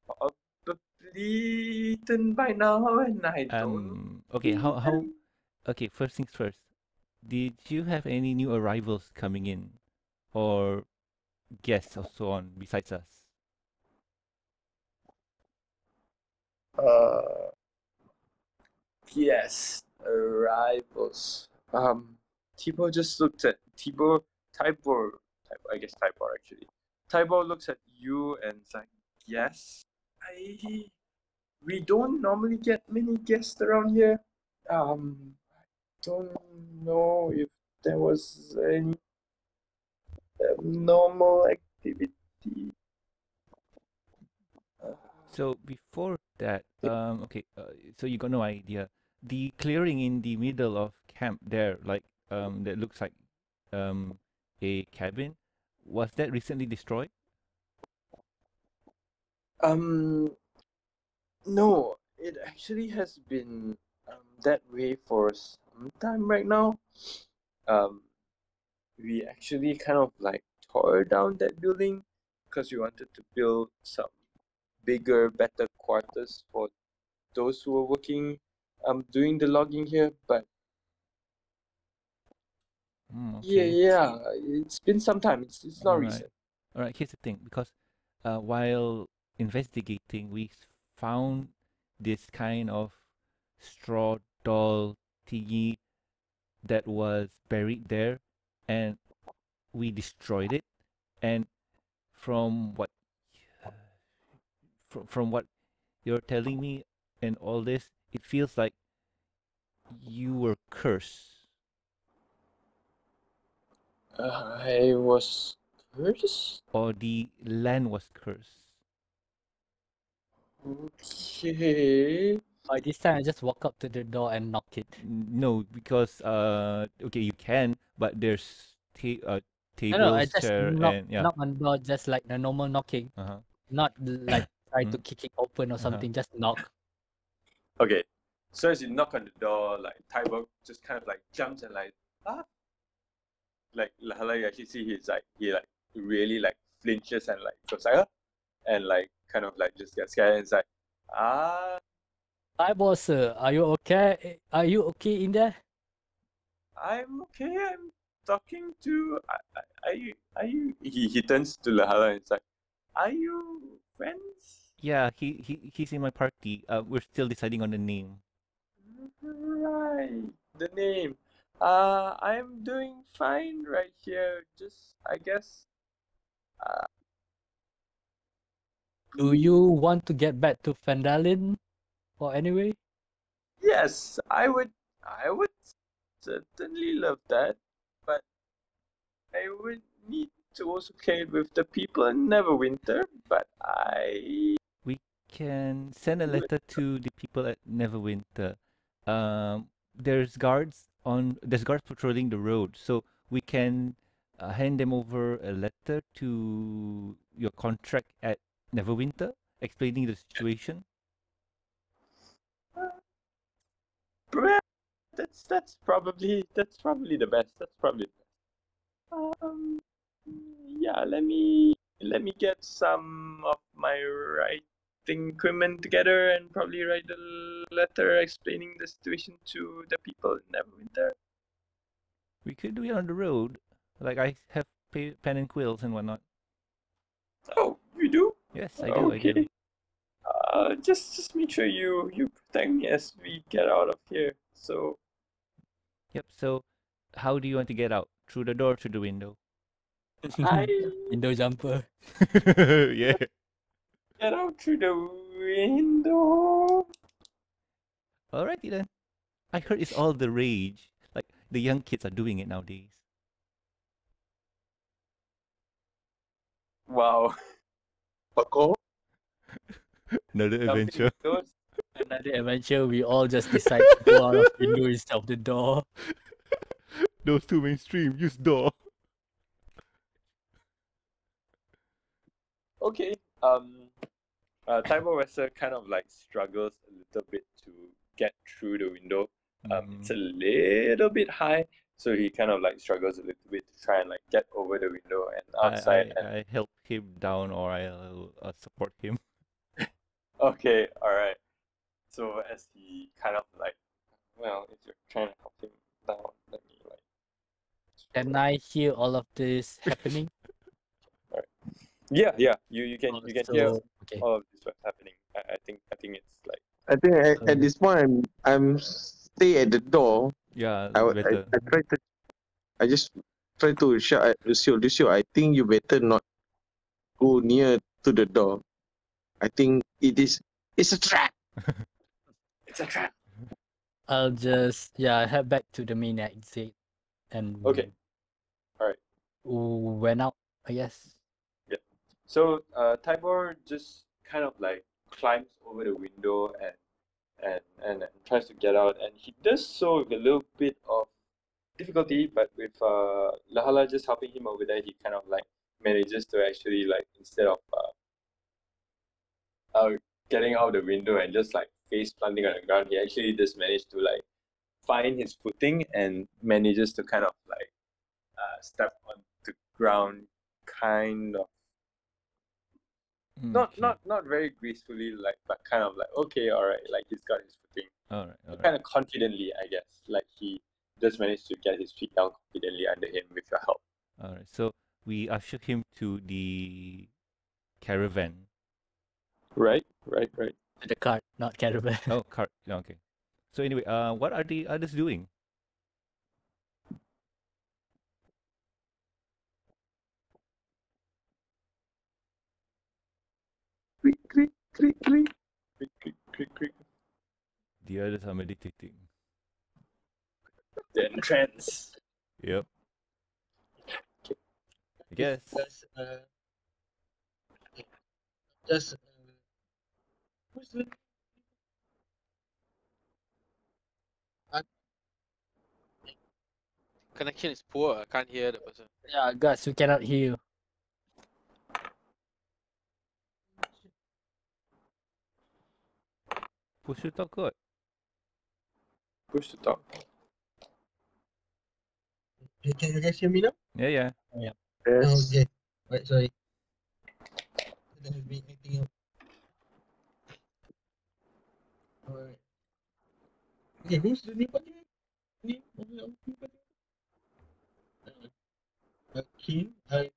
probably eaten by now, and I don't Okay. How know. Okay. First things first. Did you have any new arrivals coming in, or guests or so on besides us? Uh, yes, arrivals. Tibor just looked at Tibor, I guess Tibor actually. Tibor looks at you and is like, yes, we don't normally get many guests around here. I don't know if there was any abnormal activity. So before that, okay, so you got no idea. The clearing in the middle of camp there, like, that looks like, a cabin, was that recently destroyed? Um, no, it actually has been that way for some time right now. Um, we actually kind of like tore down that building because we wanted to build some bigger, better quarters for those who were working doing the logging here. But Okay. yeah, it's been some time. It's not All right. recent. All right. Here's the thing, because while investigating, we found this kind of straw doll thingy that was buried there, and we destroyed it. And from what from what you're telling me and all this, it feels like you were cursed. I was cursed. Or the land was cursed. Okay. This time I just walk up to the door and knock it. No, because okay, you can, but there's No, I tables, just chair, and yeah. knock on the door just like the normal knocking, Uh-huh. not like try to Mhm. kick it open or Uh-huh. something. Just knock. Okay. So as you knock on the door, like Tybok just kind of like jumps and like, ah, like Lehala, you actually see he really like flinches and like goes like, "Huh?" and like kind of like just gets scared and it's like, ah, Hi, boss. Are you okay? Are you okay in there? I'm okay. I'm talking to. Are you? He turns to Lehala and it's like, are you friends? Yeah, he's in my party. We're still deciding on the name. Right, the name. I'm doing fine right here. Just, I guess. Do you want to get back to Fandalin? Or anyway? Yes, I would certainly love that, but I would need to also play with the people in Neverwinter. But We can send a letter to the people at Neverwinter. There's guards patrolling the road, so we can hand them over a letter to your contract at Neverwinter, explaining the situation. perhaps that's probably the best. That's probably the best. Yeah. Let me get some of my writing equipment together and probably write a letter explaining the situation to the people in Neverwinter. We could do it on the road. Like I have pen and quills and whatnot. Oh, you do? Yes, I do. I do. Okay. Just make sure you protect me as we get out of here. So Yep. So, how do you want to get out? Through the door, through the window? I Window jumper. Yeah. get out through the window. Alrighty then. I heard it's all the rage. Like the young kids are doing it nowadays. Wow. Parkour. Another adventure. Those Another adventure, we all just decide to go out of window instead of the door. Those two mainstream. Use door. okay. Tybor Wester kind of like struggles a little bit to get through the window. It's a little bit high, so he kind of like struggles a little bit to try and like get over the window and outside. I help him down, or I'll support him. Okay, all right. So as he kind of like, well, if you're trying to help him down, let me like. Can I hear all of this happening? Yeah. You can hear So, okay. all of this what's happening. I think it's like. I think at this point I'm stay at the door. Yeah, I better. try to. I just try to shout at Lucio. Lucio, I think you better not go near to the door. I think it's a trap. It's a trap. I'll just head back to the main exit and Okay. All right. went out, I guess. So Tybor just kind of like climbs over the window and tries to get out, and he does so with a little bit of difficulty, but with Lehala just helping him over there, he kind of like manages to actually like instead of getting out the window and just like face planting on the ground, he actually just managed to like find his footing and manages to kind of like step on the ground, kind of not very gracefully, like, but kind of like okay, all right, like he's got his footing, All right. kind of confidently, I guess. Like he just managed to get his feet down confidently under him with your help. All right. So we usher him to the caravan. Right. The cart, not caravan. Oh, cart. Okay. So anyway, what are the others doing? Creak, creak, creak, creak. Creak. The others are meditating. The entrance. Yep. I guess. Just who's the Connection is poor. I can't hear the person. Yeah, Gus, we cannot hear you. Push to talk good. Push to talk. Can you guys hear me now? Yeah, yeah. Yeah. Oh, Yes. okay. Right, sorry. That has been acting up. Alright. Okay, who's the new party? New party? Q?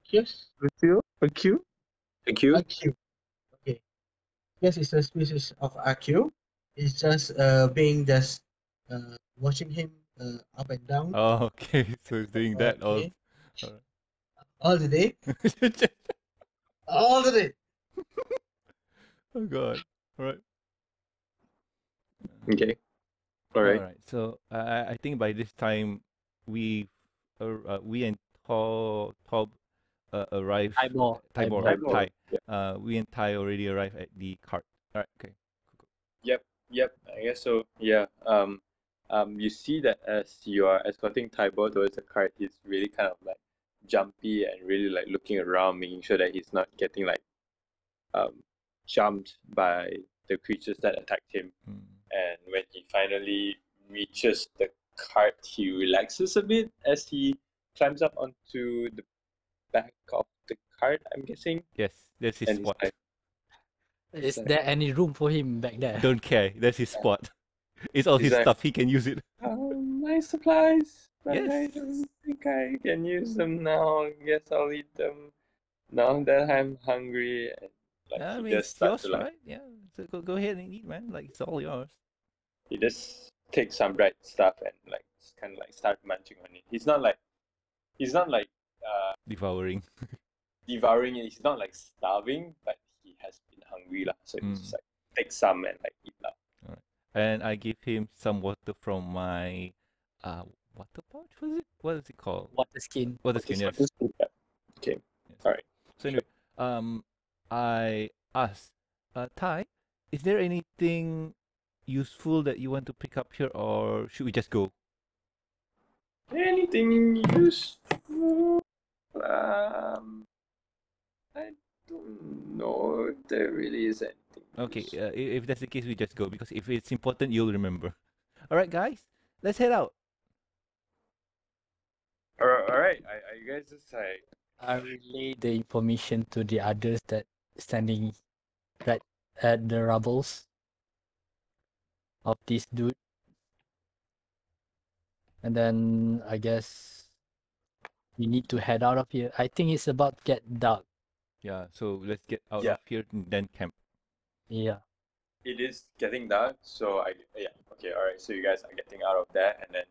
Kios? Lucio? A Q? Thank you. AQ. Okay. Yes, it's a species of AQ. It's just being just watching him up and down. Oh, okay. So it's doing that all. Okay. All the day. All the day. Oh God. All right. Okay. All right. Alright, so I think by this time we and Tob arrived. Tybor. Tybor, Tybor. Ty. Yeah. We and Ty already arrived at the cart. Alright, okay. Yep. I guess so. Yeah. You see that as you are escorting Tybor towards the cart, he's really kind of like jumpy and really like looking around, making sure that he's not getting like jumped by the creatures that attacked him. Mm. And when he finally reaches the cart, he relaxes a bit as he climbs up onto the back of the cart, I'm guessing. Yes, that's his And he's spot. like, Is like- there any room for him back there? Don't care. That's his spot. It's all He's his like- stuff. He can use it. my supplies, but I Yes. don't think I can use them now. I guess I'll eat them now that I'm hungry. And like I he mean, just it's starts yours, to like right? Yeah. So go ahead and eat, man. Like it's all yours. he just takes some dried stuff and like kind of like start munching on it. He's not like Devouring. devouring it. He's not like starving, but he has been hungry lah. So he just like take some and like eat lah. And I give him some water from my water pouch. What is it called? Water skin. Water skin, yes. Okay. Yes. Alright. So anyway, I asked, Ty, is there anything useful that you want to pick up here, or should we just go? Anything useful? I don't know if there really is anything. Okay, useful. if that's the case, we just go, because if it's important, you'll remember. All right, guys, let's head out. Alright. Are you guys just like I relay the information to the others that standing right at the rubbles of this dude. And then I guess we need to head out of here. I think it's about to get dark. Yeah, so let's get out Yeah. of here and then camp. Yeah. it is getting dark, so alright, so you guys are getting out of there and then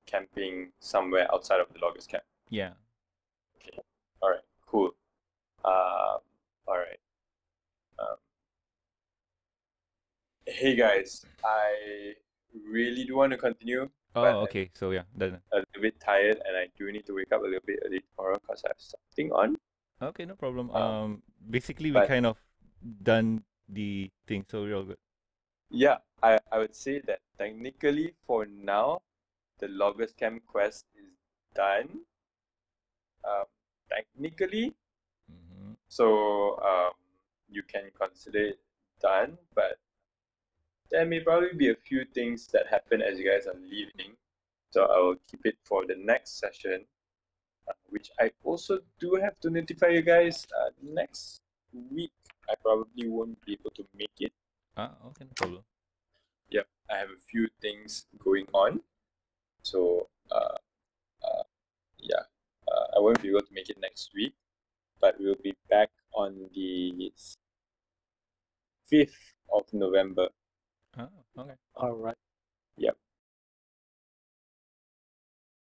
camping somewhere outside of the loggers camp. Yeah. Alright, cool. Alright. Hey guys, I really do want to continue. Oh, But okay. So yeah, then. a little bit tired and I do need to wake up a little bit early tomorrow because I have something on. Okay, no problem. Basically, we but- kind of done the thing, so we're all good. Yeah, I would say that technically for now, the loggers camp quest is done. Technically, Mm-hmm. so you can consider it done, but there may probably be a few things that happen as you guys are leaving. So I will keep it for the next session, which I also do have to notify you guys. Next week, I probably won't be able to make it. Okay, no problem. Yep, I have a few things going on. So, I won't be able to make it next week, but we'll be back on the 5th of November. Okay. All right.